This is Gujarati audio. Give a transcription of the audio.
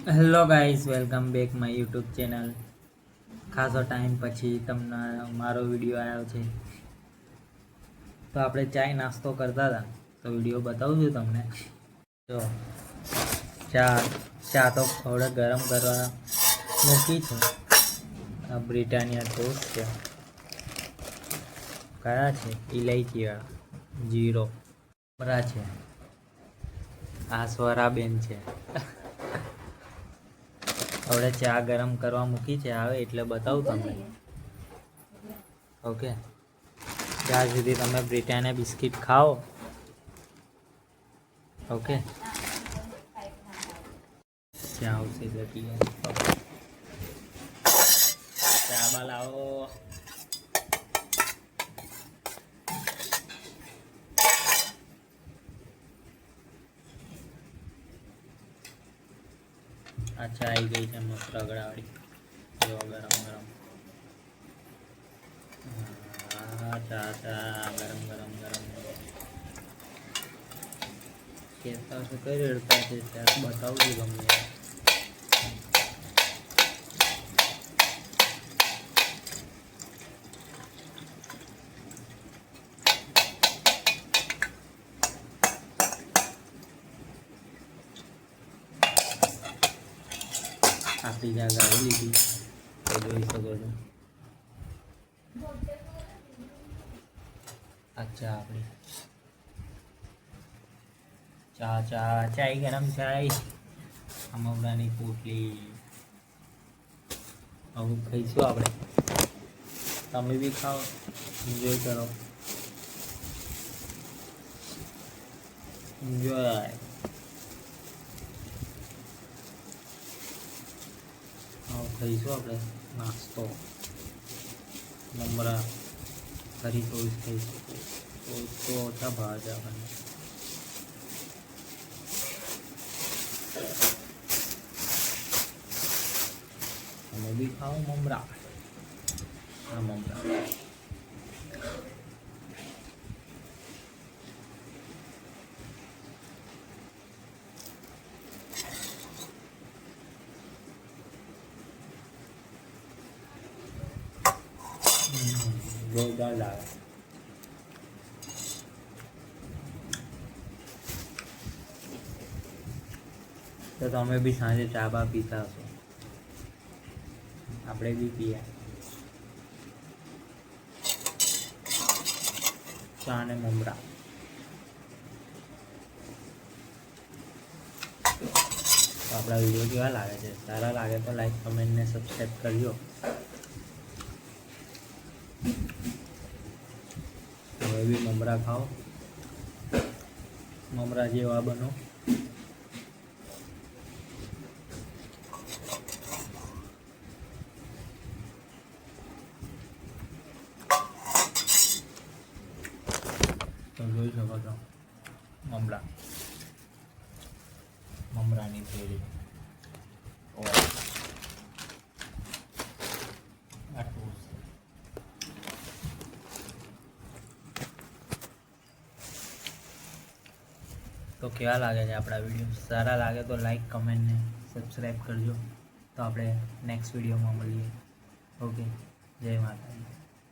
Hello guys, welcome back my YouTube channel. ખાસો ટાઈમ પછી તમને મારો વિડીયો આવ્યો છે. તો આપણે ચાય નાસ્તો કરતા હતા, તો વિડીયો બતાવું છું તમને. જો ચા તો થોડે ગરમ કરવા મૂકી છે. આ બ્રિટાનિયા ટોસ્ટ છે. કયા છે? ઇલાયચીવાળા, જીરો બરા છે. આ સ્વરાબેન છે. હવે ચા ગરમ કરવા મૂકી છે, આવે એટલે બતાવું તમને. ઓકે, ત્યાં સુધી તમે બ્રિટાનિયા બિસ્કિટ ખાઓ. ઓકે, ચા આવશે જતી. ચા બા લાવો. અચ્છા, આવી ગઈ છે મસ્ત રગડાવાળી. જો ગરમ ગરમ. હા, ચા ગરમ ગરમ ગરમ. કહેતા છે કઈ રેડતા છે, ત્યાં બતાવું છું તમને. આપણી જાગ આવી લીધી તો જોઈ શકો છો. અચ્છા, આપણી ચાય ગરમ ચાય. મમરાની પોટલી આવું ખાઈશું આપણે. તમે બી ખાઓ, એન્જોય કરો. એન્જોય. ખાઈશું આપણે નાસ્તો. મમરા ફરી ટોસ્ટ ખાઈશું. તો ઓછા ભાવ છે આપણને. તમે બી ખાઓ મમરા. હા, મમરા. જોરદાર લાગે. તો તમે બી સાંજે ચા બા પીતા હશો, આપણે બી પીએ. ચા અને મમરા. તો આપણા વિડીયો કેવા લાગે છે? સારા લાગે તો લાઈક, કમેન્ટ ને સબસ્ક્રાઈબ કરજો. હવે બી મમરા ખાઓ, મમરા જેવા બનો. તો જોઈ શકો છો મમરાની થેલી. તો કેવા લાગે છે આપણા વિડીયો? સારા લાગે તો લાઈક, કમેન્ટ ને સબસ્ક્રાઈબ કરજો. તો આપણે નેક્સ્ટ વિડીયોમાં મળીએ. ઓકે, જય માતાજી.